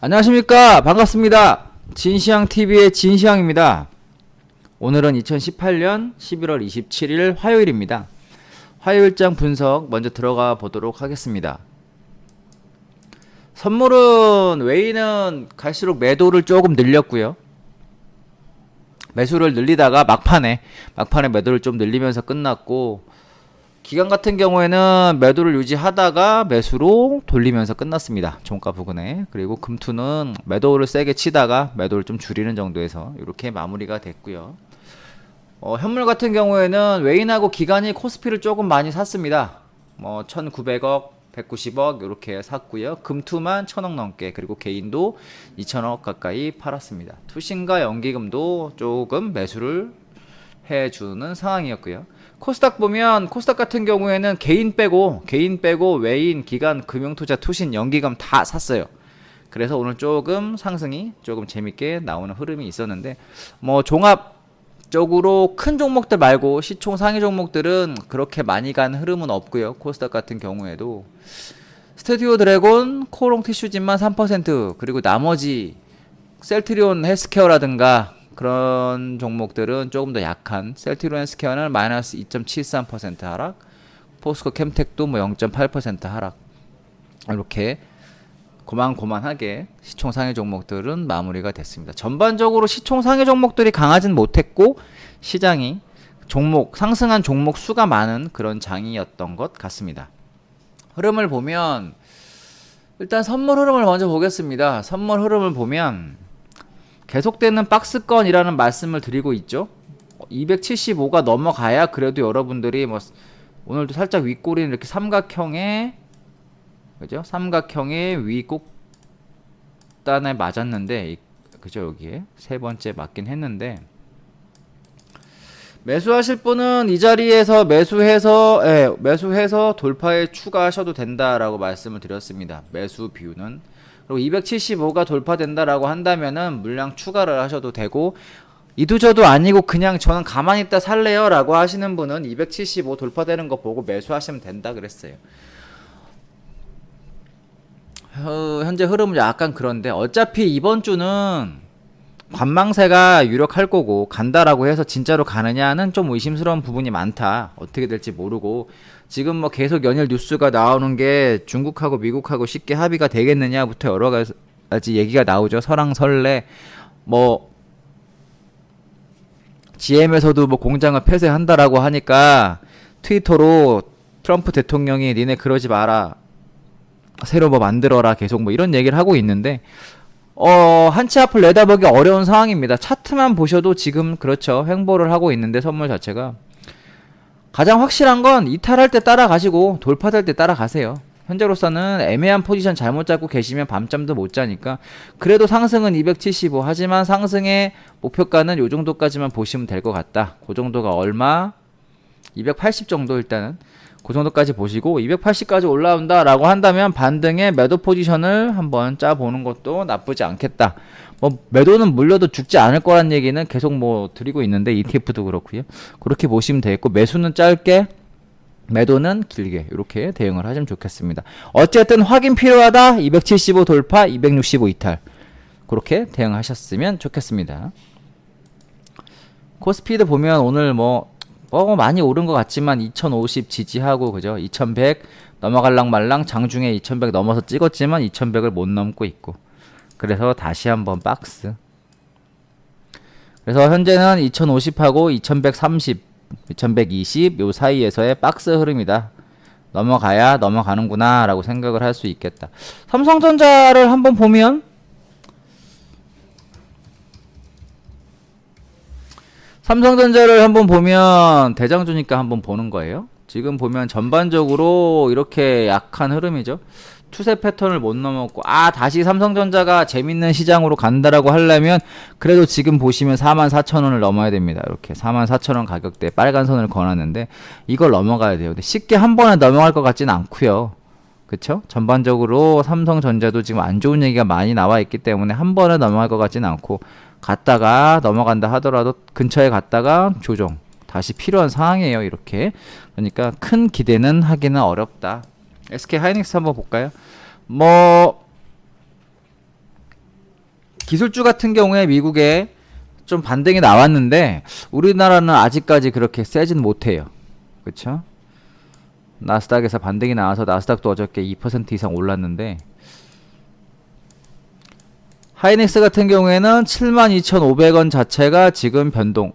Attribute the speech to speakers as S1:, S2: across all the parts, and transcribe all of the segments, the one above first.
S1: 안녕하십니까. 반갑습니다. 진시황TV의 진시황입니다. 오늘은 2018년 11월 27일 화요일입니다. 화요일장 분석 먼저 들어가 보도록 하겠습니다. 선물은 웨이는 갈수록 매도를 조금 늘렸고요. 매수를 늘리다가 막판에 매도를 좀 늘리면서 끝났고, 기간 같은 경우에는 매도를 유지하다가 매수로 돌리면서 끝났습니다. 종가 부근에. 그리고 금투는 매도를 세게 치다가 매도를 좀 줄이는 정도에서 이렇게 마무리가 됐고요. 현물 같은 경우에는 웨인하고 기간이 코스피를 조금 많이 샀습니다. 1900억, 190억 이렇게 샀고요. 금투만 1000억 넘게, 그리고 개인도 2000억 가까이 팔았습니다. 투신과 연기금도 조금 매수를 해주는 상황이었고요. 코스닥 보면, 코스닥 같은 경우에는 개인 빼고 웨인, 기관, 금융투자, 투신, 연기금 다 샀어요. 그래서 오늘 조금 상승이 조금 재밌게 나오는 흐름이 있었는데, 종합적으로 큰 종목들 말고 시총 상위 종목들은 그렇게 많이 간 흐름은 없고요. 코스닥 같은 경우에도 스튜디오 드래곤, 코롱 티슈진만 3%, 그리고 나머지 셀트리온 헬스케어라든가 그런 종목들은 조금 더 약한, 셀트리온 헬스케어는 마이너스 2.73% 하락, 포스코 캠텍도 0.8% 하락. 이렇게 고만고만하게 시총 상위 종목들은 마무리가 됐습니다. 전반적으로 시총 상위 종목들이 강하진 못했고, 시장이 상승한 종목 수가 많은 그런 장이었던 것 같습니다. 흐름을 보면, 일단 선물 흐름을 먼저 보겠습니다. 선물 흐름을 보면 계속되는 박스권이라는 말씀을 드리고 있죠. 275가 넘어가야 그래도 여러분들이 오늘도 살짝 윗꼬리는 이렇게 삼각형의, 그죠? 삼각형의 윗곡단에 맞았는데, 그죠? 여기에 세 번째 맞긴 했는데, 매수하실 분은 이 자리에서 매수해서 돌파에 추가하셔도 된다라고 말씀을 드렸습니다. 매수 비율은. 그리고 275가 돌파된다라고 한다면은 물량 추가를 하셔도 되고, 이두저도 아니고 그냥 저는 가만히 있다 살래요 라고 하시는 분은 275 돌파되는 거 보고 매수하시면 된다 그랬어요. 현재 흐름은 약간 그런데, 어차피 이번 주는 관망세가 유력할 거고, 간다라고 해서 진짜로 가느냐는 좀 의심스러운 부분이 많다. 어떻게 될지 모르고, 지금 계속 연일 뉴스가 나오는 게 중국하고 미국하고 쉽게 합의가 되겠느냐부터 여러 가지 얘기가 나오죠. 설왕설래, GM에서도 공장을 폐쇄한다라고 하니까 트위터로 트럼프 대통령이 니네 그러지 마라, 새로 만들어라, 계속 이런 얘기를 하고 있는데, 한치 앞을 내다보기 어려운 상황입니다. 차트만 보셔도 지금 그렇죠. 횡보를 하고 있는데, 선물 자체가. 가장 확실한 건 이탈할 때 따라가시고 돌파될 때 따라가세요. 현재로서는 애매한 포지션 잘못 잡고 계시면 밤잠도 못 자니까. 그래도 상승은 275, 하지만 상승의 목표가는 요 정도까지만 보시면 될 것 같다. 그 정도가 얼마? 280 정도, 일단은 그 정도까지 보시고, 280까지 올라온다 라고 한다면 반등의 매도 포지션을 한번 짜보는 것도 나쁘지 않겠다. 매도는 물려도 죽지 않을 거란 얘기는 계속 드리고 있는데, ETF도 그렇고요. 그렇게 보시면 되겠고, 매수는 짧게, 매도는 길게, 이렇게 대응을 하시면 좋겠습니다. 어쨌든 확인 필요하다. 275 돌파, 265 이탈. 그렇게 대응하셨으면 좋겠습니다. 코스피도 보면 오늘 많이 오른 것 같지만 2050 지지하고, 그죠? 2100 넘어갈랑 말랑, 장중에 2100 넘어서 찍었지만 2100을 못 넘고 있고, 그래서 다시 한번 박스. 그래서 현재는 2050하고 2130, 2120 요 사이에서의 박스 흐름이다. 넘어가야 넘어가는구나 라고 생각을 할 수 있겠다. 삼성전자를 한번 보면, 대장주니까 한번 보는 거예요. 지금 보면 전반적으로 이렇게 약한 흐름이죠. 추세 패턴을 못 넘었고, 다시 삼성전자가 재밌는 시장으로 간다라고 하려면 그래도 지금 보시면 44,000원을 넘어야 됩니다. 이렇게 44,000원 가격대 빨간 선을 그어놨는데 이걸 넘어가야 돼요. 근데 쉽게 한 번에 넘어갈 것 같지는 않고요. 그쵸? 전반적으로 삼성전자도 지금 안 좋은 얘기가 많이 나와 있기 때문에 한 번에 넘어갈 것 같지는 않고, 갔다가 넘어간다 하더라도 근처에 갔다가 조정 다시 필요한 상황이에요. 이렇게. 그러니까 큰 기대는 하기는 어렵다. SK 하이닉스 한번 볼까요? 기술주 같은 경우에 미국에 좀 반등이 나왔는데 우리나라는 아직까지 그렇게 세진 못해요. 그쵸? 나스닥에서 반등이 나와서 나스닥도 어저께 2% 이상 올랐는데 하이닉스 같은 경우에는 72,500원 자체가 지금 변동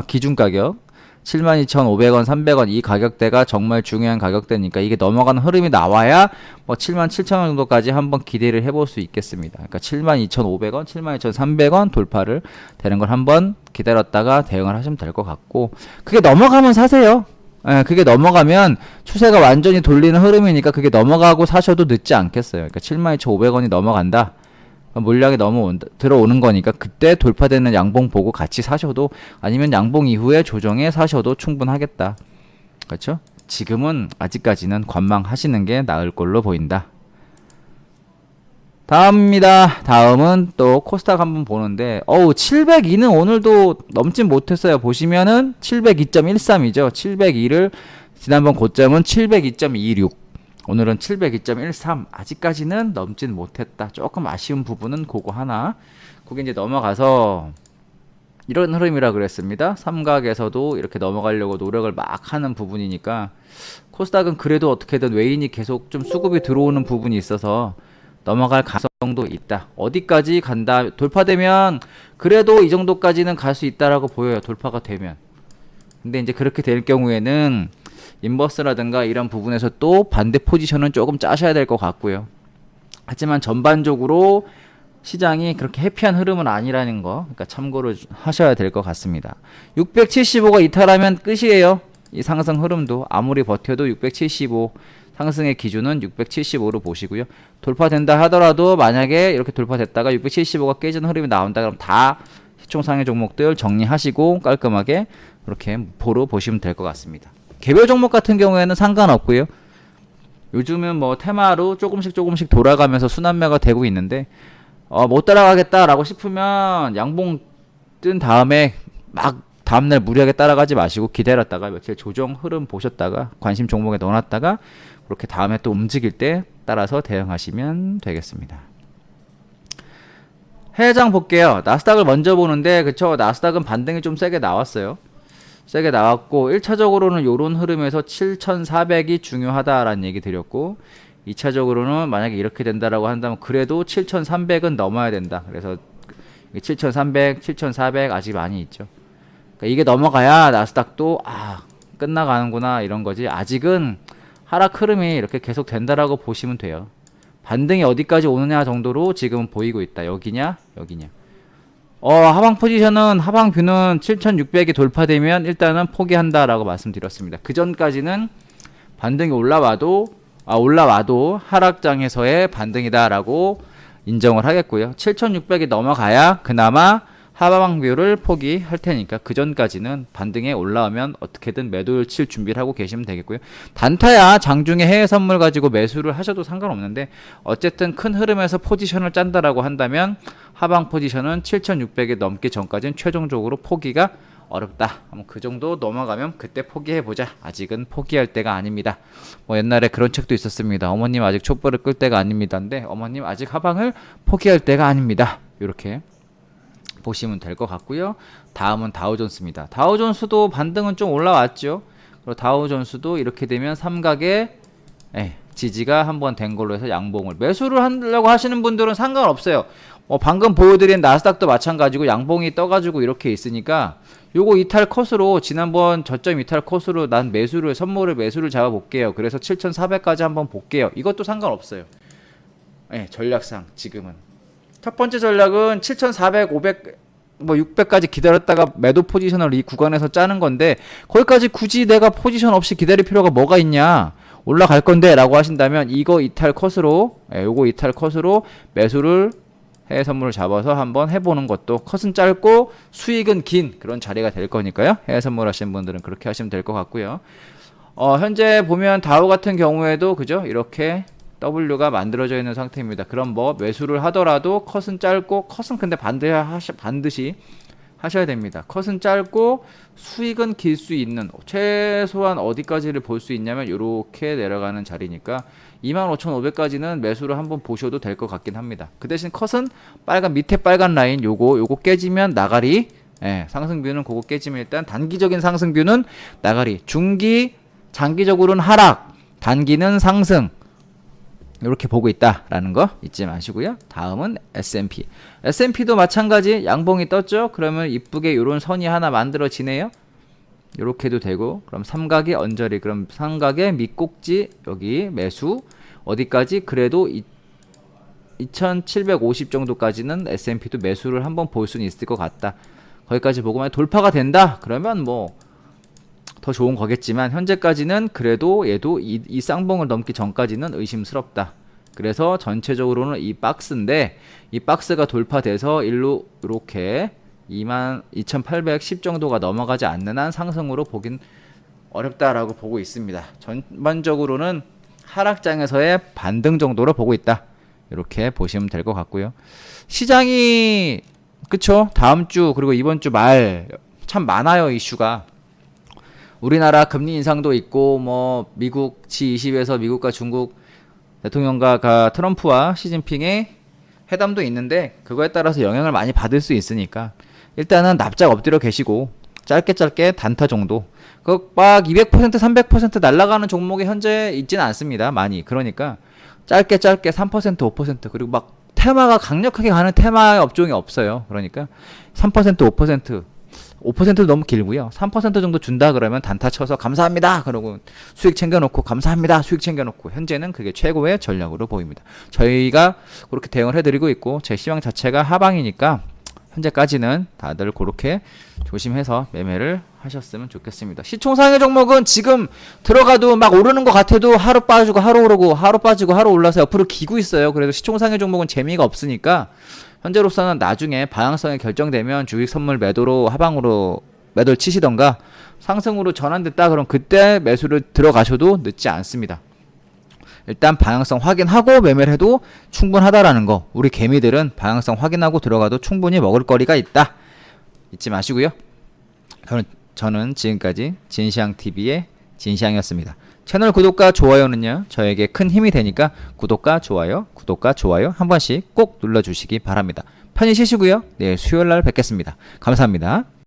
S1: 기준 가격 72,500원, 300원 이 가격대가 정말 중요한 가격대니까 이게 넘어가는 흐름이 나와야 뭐 77,000원 정도까지 한번 기대를 해볼 수 있겠습니다. 그러니까 72,500원, 72,300원 돌파를 되는 걸 한번 기다렸다가 대응을 하시면 될 것 같고 그게 넘어가면 사세요. 예, 그게 넘어가면 추세가 완전히 돌리는 흐름이니까 그게 넘어가고 사셔도 늦지 않겠어요. 그러니까 72,500원이 넘어간다. 물량이 들어오는 거니까 그때 돌파되는 양봉 보고 같이 사셔도 아니면 양봉 이후에 조정해 사셔도 충분하겠다. 그렇죠? 지금은 아직까지는 관망하시는 게 나을 걸로 보인다. 다음입니다. 다음은 또 코스닥 한번 보는데 702는 오늘도 넘진 못했어요. 보시면은 702.13이죠. 702를 지난번 고점은 702.26 오늘은 702.13 아직까지는 넘진 못했다. 조금 아쉬운 부분은 그거 하나. 그게 이제 넘어가서 이런 흐름이라 그랬습니다. 삼각에서도 이렇게 넘어가려고 노력을 막 하는 부분이니까 코스닥은 그래도 어떻게든 외인이 계속 좀 수급이 들어오는 부분이 있어서 넘어갈 가능성도 있다. 어디까지 간다. 돌파되면 그래도 이 정도까지는 갈 수 있다라고 보여요. 돌파가 되면. 근데 이제 그렇게 될 경우에는 인버스라든가 이런 부분에서 또 반대 포지션은 조금 짜셔야 될 것 같고요. 하지만 전반적으로 시장이 그렇게 해피한 흐름은 아니라는 거 그러니까 참고를 하셔야 될 것 같습니다. 675가 이탈하면 끝이에요. 이 상승 흐름도 아무리 버텨도 675 상승의 기준은 675로 보시고요. 돌파된다 하더라도 만약에 이렇게 돌파됐다가 675가 깨지는 흐름이 나온다 그럼 다 시총상의 종목들 정리하시고 깔끔하게 이렇게 보러 보시면 될 것 같습니다. 개별 종목 같은 경우에는 상관없고요. 요즘은 뭐 테마로 조금씩 돌아가면서 순환매가 되고 있는데 못 따라가겠다라고 싶으면 양봉 뜬 다음에 막 다음날 무리하게 따라가지 마시고 기다렸다가 며칠 조정 흐름 보셨다가 관심 종목에 넣어놨다가 그렇게 다음에 또 움직일 때 따라서 대응하시면 되겠습니다. 해외장 볼게요. 나스닥을 먼저 보는데 그쵸 나스닥은 반등이 좀 세게 나왔어요. 세게 나왔고 1차적으로는 요런 흐름에서 7,400이 중요하다라는 얘기 드렸고 2차적으로는 만약에 이렇게 된다라고 한다면 그래도 7,300은 넘어야 된다. 그래서 7,300, 7,400 아직 많이 있죠. 그러니까 이게 넘어가야 나스닥도 끝나가는구나 이런 거지. 아직은 하락 흐름이 이렇게 계속 된다라고 보시면 돼요. 반등이 어디까지 오느냐 정도로 지금 보이고 있다. 여기냐 여기냐. 하방 포지션은 하방 뷰는 7,600이 돌파되면 일단은 포기한다라고 말씀드렸습니다. 그 전까지는 반등이 올라와도 하락장에서의 반등이다라고 인정을 하겠고요. 7,600이 넘어가야 그나마 하방 뷰를 포기할 테니까 그 전까지는 반등에 올라오면 어떻게든 매도를 칠 준비를 하고 계시면 되겠고요. 단타야 장중에 해외 선물 가지고 매수를 하셔도 상관없는데 어쨌든 큰 흐름에서 포지션을 짠다라고 한다면 하방 포지션은 7,600이 넘기 전까지는 최종적으로 포기가 어렵다. 그 정도 넘어가면 그때 포기해보자. 아직은 포기할 때가 아닙니다. 뭐 옛날에 그런 책도 있었습니다. 어머님 아직 촛불을 끌 때가 아닙니다인데 어머님 아직 하방을 포기할 때가 아닙니다. 이렇게 보시면 될 것 같고요. 다음은 다우존스입니다. 다우존스도 반등은 좀 올라왔죠. 그리고 다우존스도 이렇게 되면 삼각의 지지가 한번 된 걸로 해서 양봉을 매수를 하려고 하시는 분들은 상관없어요. 방금 보여드린 나스닥도 마찬가지고 양봉이 떠가지고 이렇게 있으니까 요거 이탈 컷으로 지난번 저점 이탈 컷으로 난 선물을 매수를 잡아볼게요. 그래서 7,400까지 한번 볼게요. 이것도 상관없어요. 전략상 지금은 첫 번째 전략은 7,400, 500, 600까지 기다렸다가 매도 포지션을 이 구간에서 짜는 건데 거기까지 굳이 내가 포지션 없이 기다릴 필요가 뭐가 있냐 올라갈 건데 라고 하신다면 요거 이탈 컷으로 매수를 해외 선물을 잡아서 한번 해보는 것도 컷은 짧고 수익은 긴 그런 자리가 될 거니까요. 해외 선물 하시는 분들은 그렇게 하시면 될 것 같고요. 현재 보면 다우 같은 경우에도 그죠 이렇게 W가 만들어져 있는 상태입니다. 그럼 매수를 하더라도 컷은 짧고 컷은 근데 반드시 하셔야 됩니다. 컷은 짧고 수익은 길 수 있는, 최소한 어디까지를 볼 수 있냐면 이렇게 내려가는 자리니까 25,500까지는 매수를 한번 보셔도 될 것 같긴 합니다. 그 대신 컷은 빨간, 밑에 빨간 라인 요거 깨지면 나가리, 예, 상승뷰는 그거 깨지면 일단 단기적인 상승뷰는 나가리, 중기 장기적으로는 하락, 단기는 상승, 이렇게 보고 있다라는 거 잊지 마시고요. 다음은 S&P. S&P도 마찬가지 양봉이 떴죠. 그러면 이쁘게 이런 선이 하나 만들어지네요. 이렇게도 되고, 그럼 삼각의 언저리, 그럼 삼각의 밑꼭지 여기 매수 어디까지? 그래도 2750 정도까지는 S&P도 매수를 한번 볼 수는 있을 것 같다. 거기까지 보고 만약 돌파가 된다 그러면 뭐 더 좋은 거겠지만 현재까지는 그래도 얘도 이 쌍봉을 넘기 전까지는 의심스럽다. 그래서 전체적으로는 이 박스인데 이 박스가 돌파돼서 일로 이렇게 22,810 정도가 넘어가지 않는 한 상승으로 보긴 어렵다라고 보고 있습니다. 전반적으로는 하락장에서의 반등 정도로 보고 있다. 이렇게 보시면 될 것 같고요. 시장이 그쵸? 다음 주 그리고 이번 주 말 참 많아요. 이슈가. 우리나라 금리 인상도 있고 뭐 미국 G20에서 미국과 중국 대통령과 트럼프와 시진핑의 회담도 있는데 그거에 따라서 영향을 많이 받을 수 있으니까 일단은 납작 엎드려 계시고 짧게 단타 정도 그 막 200% 300% 날아가는 종목이 현재 있지는 않습니다. 많이. 그러니까 짧게 3% 5% 그리고 막 테마가 강력하게 가는 테마 업종이 없어요. 그러니까 3% 5%도 너무 길고요. 3% 정도 준다 그러면 단타 쳐서 감사합니다. 그러고 수익 챙겨놓고 감사합니다. 수익 챙겨놓고 현재는 그게 최고의 전략으로 보입니다. 저희가 그렇게 대응을 해드리고 있고 제 시황 자체가 하방이니까 현재까지는 다들 그렇게 조심해서 매매를 하셨으면 좋겠습니다. 시총상의 종목은 지금 들어가도 막 오르는 것 같아도 하루 빠지고 하루 오르고 하루 빠지고 하루 올라서 옆으로 기고 있어요. 그래서 시총상의 종목은 재미가 없으니까 현재로서는 나중에 방향성이 결정되면 주식 선물 매도로 하방으로 매도를 치시던가 상승으로 전환됐다 그럼 그때 매수를 들어가셔도 늦지 않습니다. 일단 방향성 확인하고 매매를 해도 충분하다라는 거. 우리 개미들은 방향성 확인하고 들어가도 충분히 먹을 거리가 있다. 잊지 마시고요. 저는 지금까지 진시황TV의 진시황이었습니다. 채널 구독과 좋아요는요 저에게 큰 힘이 되니까 구독과 좋아요 한 번씩 꼭 눌러주시기 바랍니다. 편히 쉬시고요. 내일 수요일날 뵙겠습니다. 감사합니다.